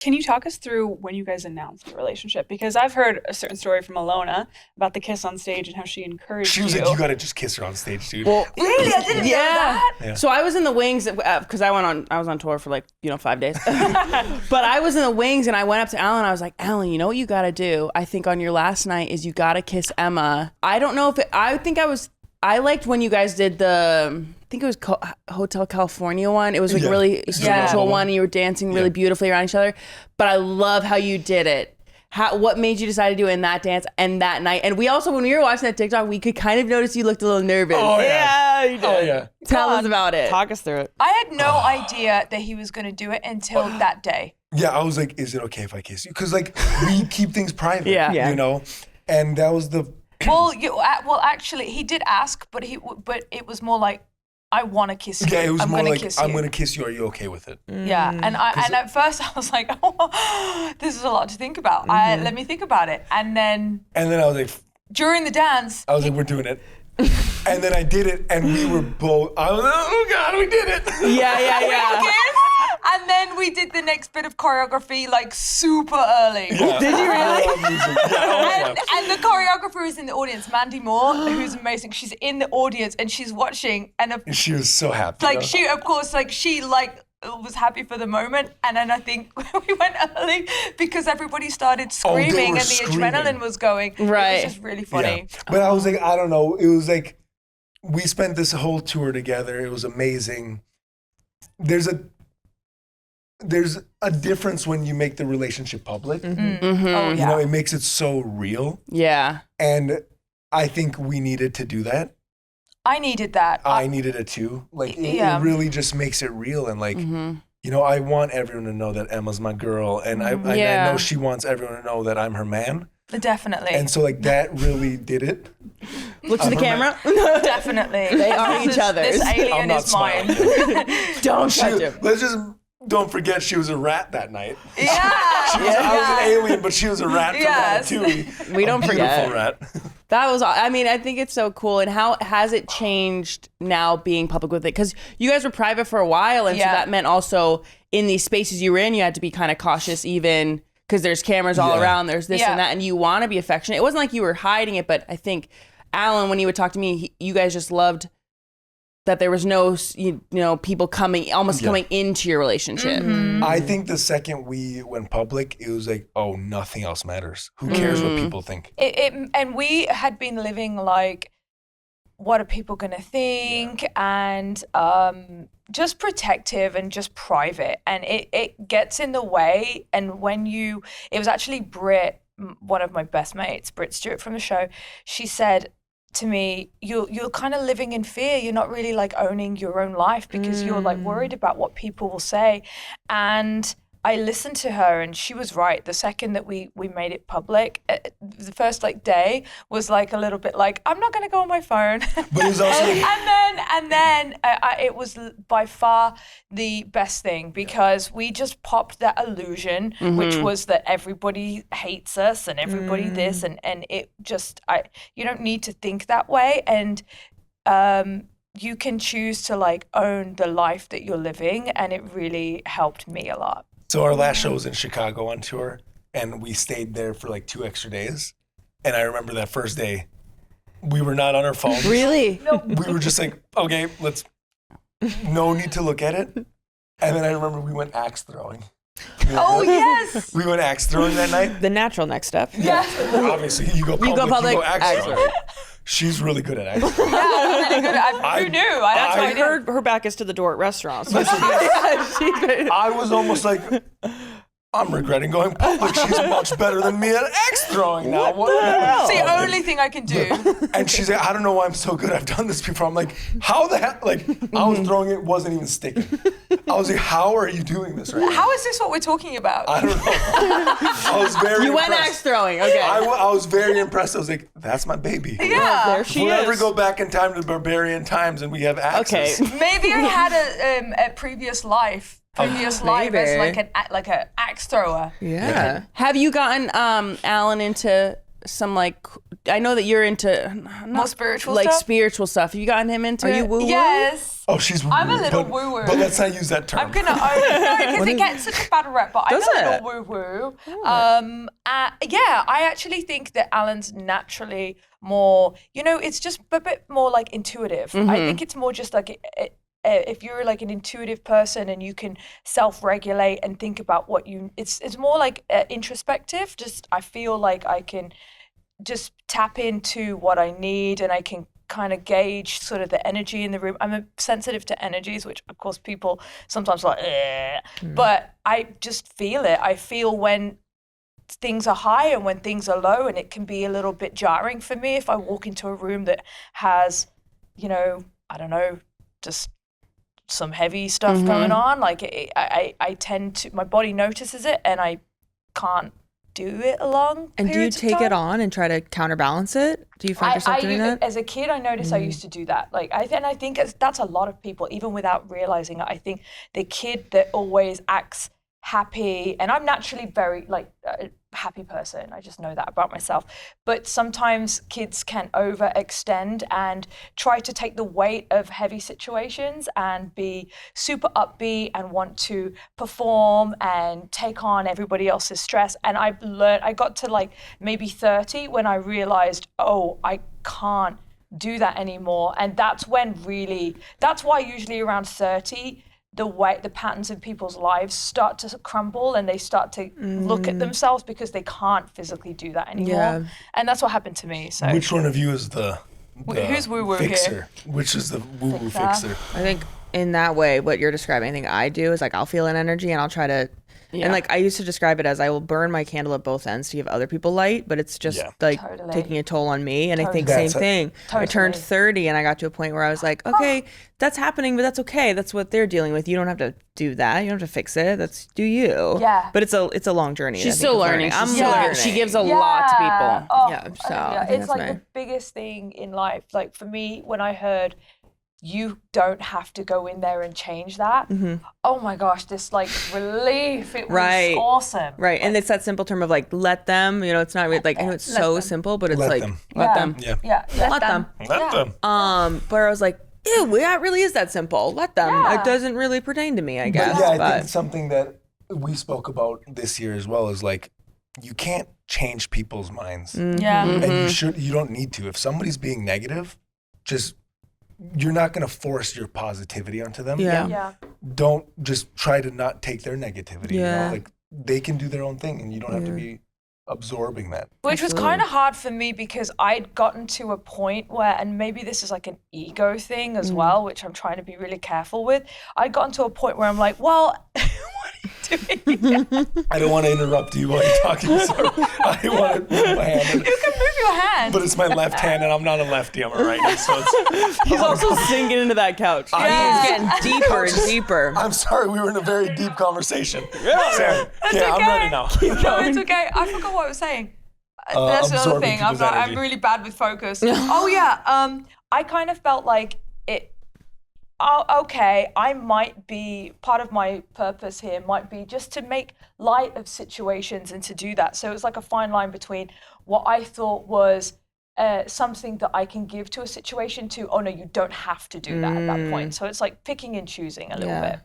Can you talk us through when you guys announced the relationship? Because I've heard a certain story from Alona about the kiss on stage and how she encouraged you. She was like, you gotta just kiss her on stage, dude. Well, Really? I didn't know that. Yeah. So I was in the wings because I was on tour for 5 days. But I was in the wings and I went up to Alan. I was like, Alan, you know what you gotta do? I think on your last night is you gotta kiss Emma. I don't know if I liked when you guys did I think it was Hotel California one. It was like really spiritual one. And you were dancing really beautifully around each other. But I love how you did it. What made you decide to do it in that dance and that night? And we also, when we were watching that TikTok, we could kind of notice you looked a little nervous. Oh, yeah. you did. Oh, yeah. Tell us about it. Talk us through it. I had no idea that he was going to do it until that day. Yeah, I was like, is it okay if I kiss you? Because we keep things private, Yeah. you know? And that was the... Well, actually, he did ask, but it was more like, I want to kiss you. Yeah, it was I'm more gonna like, kiss you. I'm going to kiss you. Are you okay with it? Yeah, and at first I was like, oh, this is a lot to think about. Let me think about it. And then I was like... during the dance... I was like, we're doing it. And then I did it, and we were both... I was like, oh, God, we did it. Yeah. And then we did the next bit of choreography super early. Yeah. Did you really? I love music. Yeah, And the choreographer is in the audience, Mandy Moore, who's amazing. She's in the audience and she's watching, and And she was so happy. she was happy for the moment. And then I think we went early because everybody started screaming and the screaming. adrenaline was going. Right. It was just really funny. Yeah. But I was like, I don't know. It was like, we spent this whole tour together. It was amazing. There's a difference when you make the relationship public. Mm-hmm. Oh, You know, it makes it so real. Yeah. And I think we needed to do that. I needed that. I needed it too. It really just makes it real. And you know, I want everyone to know that Emma's my girl. And I know she wants everyone to know that I'm her man. Definitely. And so that really did it. Look to the camera. Definitely. They are each other's. This I'm alien not is mine. smiling. Don't touch him. Let's just don't forget she was a rat that night. Yeah. I was an alien, but she was a rat from Ratatouille. We don't forget. Beautiful rat. That was, I think it's so cool. And how has it changed now being public with it? Because you guys were private for a while. And so that meant also in these spaces you were in, you had to be kind of cautious even because there's cameras all around. There's this and that. And you want to be affectionate. It wasn't like you were hiding it. But I think, Alan, when he would talk to me, you guys just loved that there was no, people coming into your relationship. Mm-hmm. I think the second we went public, it was like, oh, nothing else matters. Who cares what people think? And we had been living what are people going to think? And just protective and just private. And it gets in the way. And it was actually Britt, one of my best mates, Britt Stewart from the show, she said to me, you're kind of living in fear. You're not really owning your own life because you're worried about what people will say. And I listened to her and she was right. The second that we made it public, the first day was a little bit I'm not going to go on my phone. But it was also and then it was by far the best thing because we just popped that illusion, which was that everybody hates us and everybody this and it just, you don't need to think that way. And you can choose to own the life that you're living. And it really helped me a lot. So our last show was in Chicago on tour, and we stayed there for 2 extra days. And I remember that first day, we were not on our phones. Really? No. We were just okay, no need to look at it. And then I remember we went axe throwing. Oh, yes. We went axe throwing that night. The natural next step. Yeah. Obviously, you go public, you go axe throwing. She's really good at axe throwing. Yeah, I'm really good. Who knew? That's why I knew. Her back is to the door at restaurants. I was almost I'm regretting going public. She's much better than me at axe throwing now. What the hell? It's the only thing I can do. And she's like, I don't know why I'm so good. I've done this before. I'm like, how the hell? I was throwing it, wasn't even sticking. I was like, how are you doing this right now? How is this what we're talking about? I don't know. I was very You went impressed. axe throwing, okay. I was very impressed. I was like, that's my baby. Yeah. There she If we is. ever go back in time to barbarian times and we have axes. Okay. Maybe I had a previous life. Life as like an axe thrower. Yeah. Have you gotten Alan into some I know that you're into More spiritual like stuff? spiritual stuff. Have you gotten him into Are it? you woo-woo? Yes. Oh, she's woo-woo. I'm a little but, woo-woo. But let's not use that term. I'm gonna own it because it gets such a bad rep, but I'm Does a it? little woo-woo. Yeah, I actually think that Alan's naturally more, it's just a bit more like intuitive. I think it's more just like if you're like an intuitive person and you can self-regulate and think about what it's more like introspective. Just I feel like I can just tap into what I need and I can kind of gauge sort of the energy in the room. I'm sensitive to energies, which of course people sometimes are like, but I just feel it. I feel when things are high and when things are low, and it can be a little bit jarring for me if I walk into a room that has, I don't know, just some heavy stuff going on. Like I tend to, my body notices it and I can't do it along. And do you take it on and try to counterbalance it? Do you find yourself doing that? As a kid, I noticed I used to do that. Like I think that's a lot of people, even without realizing it. I think the kid that always acts happy, and I'm naturally very like a happy person. I just know that about myself. But sometimes kids can overextend and try to take the weight of heavy situations and be super upbeat and want to perform and take on everybody else's stress. And I got to like maybe 30 when I realized, oh, I can't do that anymore. And that's why usually around 30, the patterns of people's lives start to crumble and they start to look at themselves because they can't physically do that anymore. Yeah. And that's what happened to me. So Which one of you is the who's woo-woo fixer? here? Which is the woo-woo Fixer. fixer? I think in that way, what you're describing, I think I do is like I'll feel an energy and I'll try to. And like I used to describe it as I will burn my candle at both ends to give other people light, but it's just like Totally. taking a toll on me. And I think Totally. same thing. I turned 30 and I got to a point where I was like, okay, that's happening, but that's okay. That's what they're dealing with. You don't have to do that. You don't have to fix it. That's do you. Yeah. But it's a long journey. I She's think, still of learning. I'm She's still learning. She gives a lot to people. Oh, Yeah, so yeah. I think It's that's like my- the biggest thing in life. Like for me, when I heard you don't have to go in there and change that. Oh my gosh, this like relief. It was Right. awesome. Right. And it's that simple term of like, let them, it's not really like, I know it's so them. simple, but it's Let like, them. Let them. Yeah. Yeah. let them. Let them. But I was like, ew, yeah, it really is that simple. Let them. Yeah. It doesn't really pertain to me, I guess. But yeah, I but think something that we spoke about this year as well is like, you can't change people's minds. Yeah. And you don't need to. If somebody's being negative, you're not going to force your positivity onto them. Yeah. Yeah. Don't just try to not take their negativity. Yeah. Like they can do their own thing and you don't have to be absorbing that. Which was kind of hard for me because I'd gotten to a point where, and maybe this is like an ego thing as well, which I'm trying to be really careful with. I'd gotten to a point where I'm like, well, what are you doing? I don't want to interrupt you while you're talking. So I want to move my hand. You can move your hand. But it's my left hand and I'm not a lefty, I'm a righty. So it's, He's also sinking into that couch. Yeah. It's getting deeper and deeper. I'm sorry, we were in a very deep conversation. Sam, yeah, I'm okay. ready now. No, it's okay. I forgot what I was saying. That's the other absorbing thing. people's I'm energy. really bad with focus. Oh yeah. I kind of felt like it. Oh, okay. I might be part of my purpose here. Might be just to make light of situations and to do that. So it's like a fine line between what I thought was something that I can give to a situation to. Oh no, you don't have to do that at that point. So it's like picking and choosing a little bit.